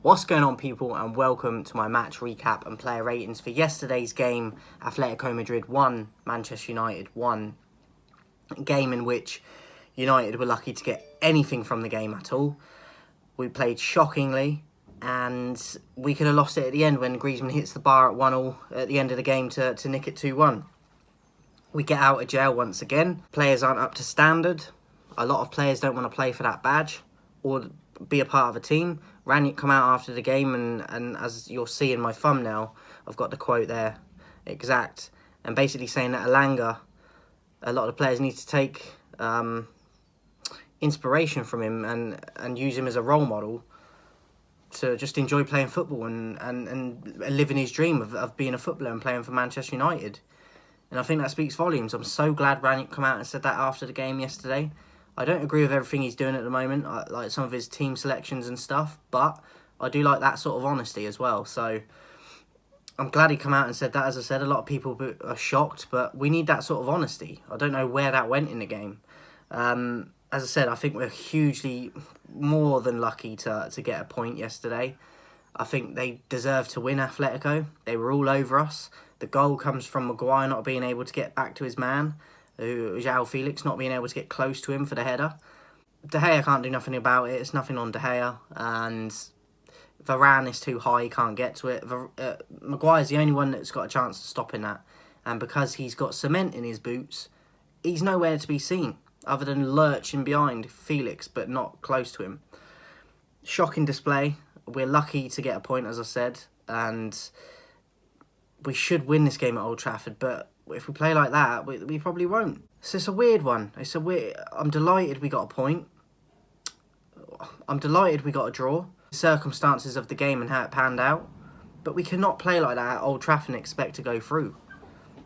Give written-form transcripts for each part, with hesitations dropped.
What's going on, people, and welcome to my match recap and player ratings for yesterday's game. Atletico Madrid 1, Manchester United 1. A game in which United were lucky to get anything from the game at all. We played shockingly, and we could have lost it at the end when Griezmann hits the bar at 1-1 at the end of the game to nick it 2-1. We get out of jail once again. Players aren't up to standard. A lot of players don't want to play for that badge or be a part of a team. Ranić come out after the game, and as you'll see in my thumbnail, I've got the quote there, exact, and basically saying that Elanga, a lot of the players need to take inspiration from him and use him as a role model to just enjoy playing football and living his dream of being a footballer and playing for Manchester United. And I think that speaks volumes. I'm so glad Ranić come out and said that after the game yesterday. I don't agree with everything he's doing at the moment, like some of his team selections and stuff, but I do like that sort of honesty as well. So I'm glad he come out and said that. As I said, a lot of people are shocked, but we need that sort of honesty. I don't know where that went in the game. As I said, I think we're hugely more than lucky to get a point yesterday. I think they deserve to win, Atletico. They were all over us. The goal comes from Maguire not being able to get back to his man. João Felix not being able to get close to him for the header. De Gea can't do nothing about it. It's nothing on De Gea. And Varane is too high. He can't get to it. Maguire's the only one that's got a chance of stopping that. And because he's got cement in his boots, he's nowhere to be seen other than lurching behind Felix, but not close to him. Shocking display. We're lucky to get a point, as I said. And we should win this game at Old Trafford, but if we play like that, we probably won't. So it's a weird one. I'm delighted we got a point. I'm delighted we got a draw. Circumstances of the game and how it panned out. But we cannot play like that at Old Trafford and expect to go through.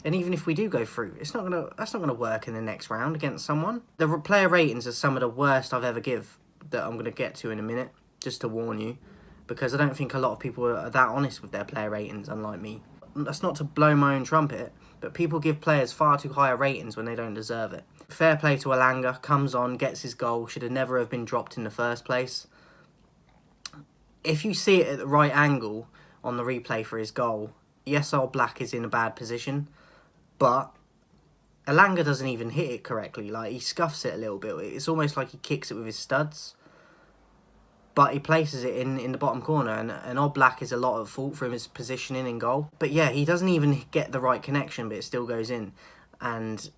And even if we do go through, that's not gonna work in the next round against someone. The player ratings are some of the worst I've ever give, that I'm gonna get to in a minute, just to warn you, because I don't think a lot of people are that honest with their player ratings, unlike me. That's not to blow my own trumpet, but people give players far too high ratings when they don't deserve it. Fair play to Elanga, comes on, gets his goal, should have never have been dropped in the first place. If you see it at the right angle on the replay for his goal, yes, Old Black is in a bad position, but Elanga doesn't even hit it correctly. Like, he scuffs it a little bit. It's almost like he kicks it with his studs. But he places it in the bottom corner, and Old Black is a lot of fault for his positioning in goal. But yeah, he doesn't even get the right connection, but it still goes in. And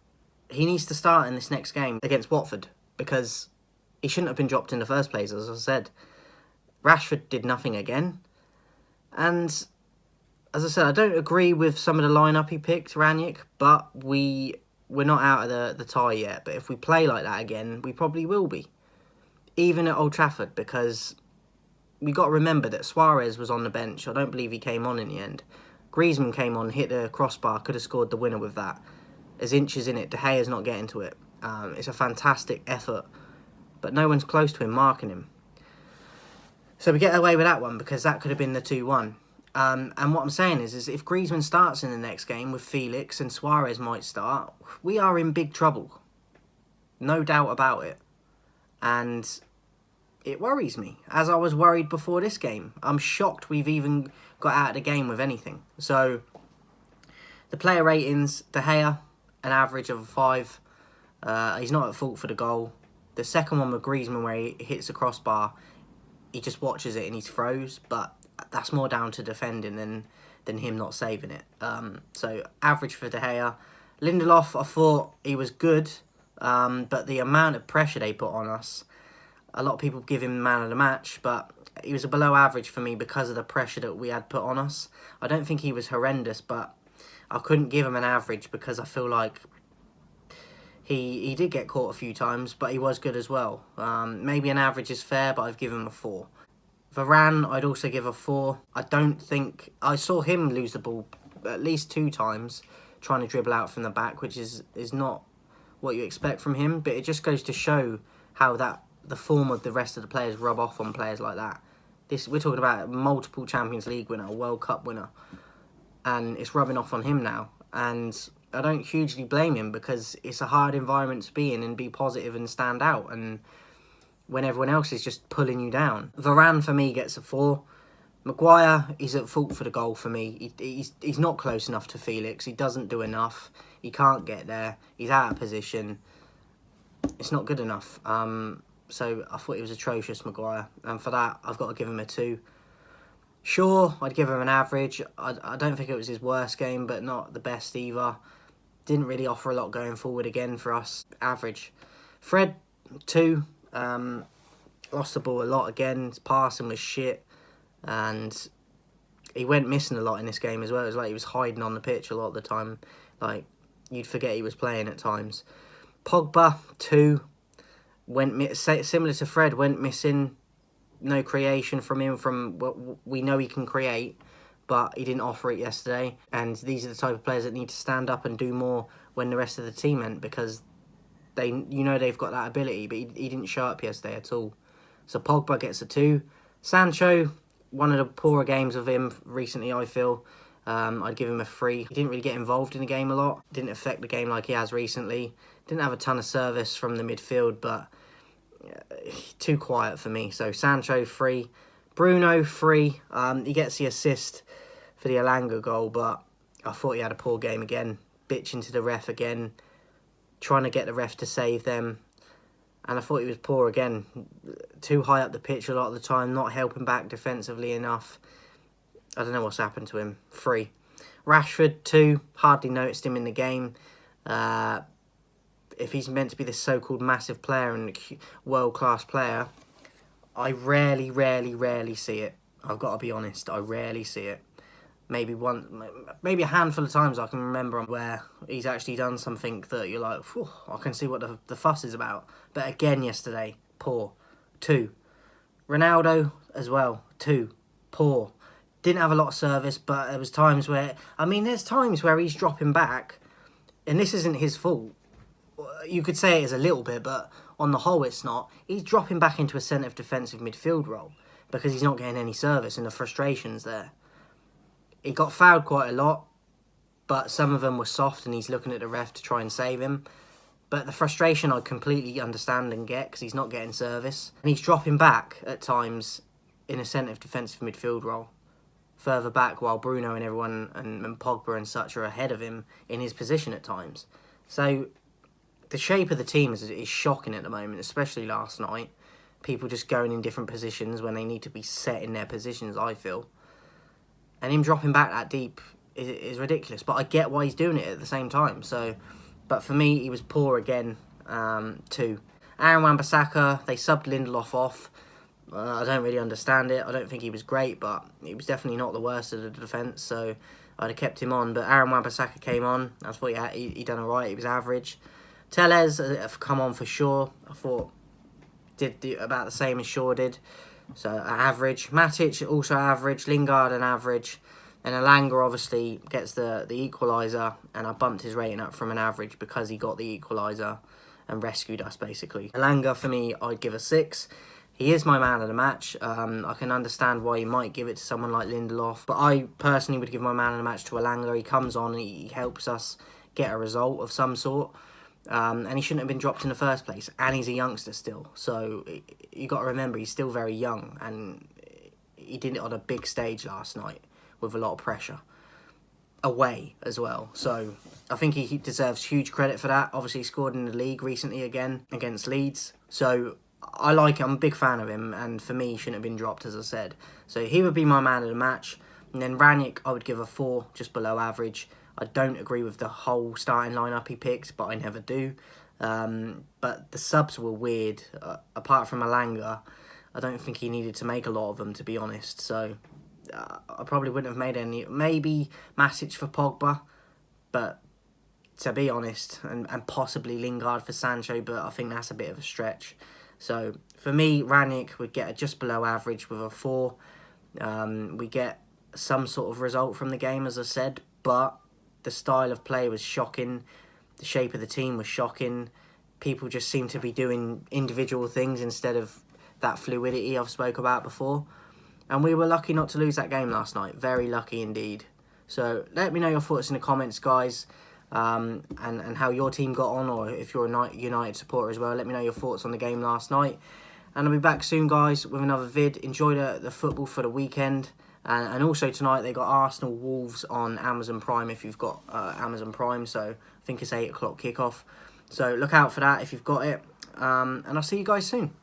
he needs to start in this next game against Watford, because he shouldn't have been dropped in the first place, as I said. Rashford did nothing again. And as I said, I don't agree with some of the lineup he picked, Ranić, but we're not out of the tie yet. But if we play like that again, we probably will be. Even at Old Trafford, because we got to remember that Suarez was on the bench. I don't believe he came on in the end. Griezmann came on, hit the crossbar, could have scored the winner with that. There's inches in it. De Gea's not getting to it. It's a fantastic effort, but no one's close to him, marking him. So we get away with that one, because that could have been the 2-1. And what I'm saying is if Griezmann starts in the next game with Felix and Suarez might start, we are in big trouble. No doubt about it. And it worries me, as I was worried before this game. I'm shocked we've even got out of the game with anything. So, the player ratings, De Gea, an average of a 5. He's not at fault for the goal. The second one with Griezmann, where he hits the crossbar, he just watches it and he's froze. But that's more down to defending than him not saving it. So, average for De Gea. Lindelof, I thought he was good. But the amount of pressure they put on us, a lot of people give him man of the match, but he was a below average for me because of the pressure that we had put on us. I don't think he was horrendous, but I couldn't give him an average because I feel like he did get caught a few times, but he was good as well. Maybe an average is fair, but I've given him a 4. Varane, I'd also give a 4. I don't think... I saw him lose the ball at least 2 times, trying to dribble out from the back, which is not what you expect from him, but it just goes to show how the form of the rest of the players rub off on players like that. We're talking about a multiple Champions League winner, a World Cup winner, and it's rubbing off on him now. And I don't hugely blame him, because it's a hard environment to be in and be positive and stand out, and when everyone else is just pulling you down. Varane for me gets a 4. Maguire is at fault for the goal for me. He's not close enough to Felix. He doesn't do enough. He can't get there. He's out of position. It's not good enough. So I thought he was atrocious, Maguire. And for that, I've got to give him a 2. Sure, I'd give him an average. I don't think it was his worst game, but not the best either. Didn't really offer a lot going forward again for us. Average. Fred, 2. Lost the ball a lot again. His passing was shit. And he went missing a lot in this game as well. It was like he was hiding on the pitch a lot of the time. Like, you'd forget he was playing at times. Pogba, 2. Similar to Fred, went missing. No creation from him. From what we know he can create, but he didn't offer it yesterday. And these are the type of players that need to stand up and do more when the rest of the team went, because they've got that ability, but he didn't show up yesterday at all. So Pogba gets a 2. Sancho, one of the poorer games of him recently, I feel. I'd give him a 3. He didn't really get involved in the game a lot. Didn't affect the game like he has recently. Didn't have a ton of service from the midfield, but too quiet for me. So Sancho, 3. Bruno, 3. He gets the assist for the Alanga goal, but I thought he had a poor game again. Bitching to the ref again. Trying to get the ref to save them. And I thought he was poor again. Too high up the pitch a lot of the time. Not helping back defensively enough. I don't know what's happened to him. 3. Rashford, 2. Hardly noticed him in the game. If he's meant to be this so-called massive player and world-class player, I rarely see it. I've got to be honest. I rarely see it. Maybe a handful of times I can remember where he's actually done something that you're like, I can see what the fuss is about. But again yesterday, poor. 2. Ronaldo as well, 2. Poor. Didn't have a lot of service, but there was times where, there's times where he's dropping back, and this isn't his fault. You could say it is a little bit, but on the whole it's not. He's dropping back into a centre of defensive midfield role because he's not getting any service, and the frustration's there. He got fouled quite a lot, but some of them were soft, and he's looking at the ref to try and save him. But the frustration I completely understand and get, because he's not getting service. And he's dropping back at times in a centre of defensive midfield role, further back, while Bruno and everyone and Pogba and such are ahead of him in his position at times. So the shape of the team is shocking at the moment, especially last night. People just going in different positions when they need to be set in their positions, I feel. And him dropping back that deep is ridiculous. But I get why he's doing it at the same time. But for me, he was poor again, 2. Aaron Wan-Bissaka, they subbed Lindelof off. I don't really understand it. I don't think he was great, but he was definitely not the worst of the defence. So I'd have kept him on. But Aaron Wan-Bissaka came on. I thought he done all right. He was average. Tellez have come on for sure. I thought did about the same as Shaw did. So average. Matic also average. Lingard an average. And Alanga obviously gets the equaliser, and I bumped his rating up from an average because he got the equaliser and rescued us basically. Alanga for me, I'd give a 6. He is my man of the match. I can understand why you might give it to someone like Lindelof, but I personally would give my man of the match to Alanga. He comes on, he helps us get a result of some sort. And he shouldn't have been dropped in the first place, and he's a youngster still, so you got to remember he's still very young, and he did it on a big stage last night with a lot of pressure away as well. So I think he deserves huge credit for that. Obviously he scored in the league recently again against Leeds, so I like him. I'm a big fan of him, and for me he shouldn't have been dropped, as I said. So he would be my man of the match. And then Ranić I would give a 4, just below average. I don't agree with the whole starting lineup he picked, but I never do. But the subs were weird. Apart from Alanga, I don't think he needed to make a lot of them, to be honest. So I probably wouldn't have made any. Maybe Matic for Pogba, but to be honest, and possibly Lingard for Sancho, but I think that's a bit of a stretch. So for me, Ranić would get a just below average with a 4. We get some sort of result from the game, as I said, but the style of play was shocking. The shape of the team was shocking. People just seem to be doing individual things instead of that fluidity I've spoke about before. And we were lucky not to lose that game last night. Very lucky indeed. So let me know your thoughts in the comments, guys. And how your team got on, or if you're a United supporter as well. Let me know your thoughts on the game last night. And I'll be back soon, guys, with another vid. Enjoy the football for the weekend. And also tonight they got Arsenal Wolves on Amazon Prime if you've got Amazon Prime. So I think it's 8 o'clock kickoff. So look out for that if you've got it. And I'll see you guys soon.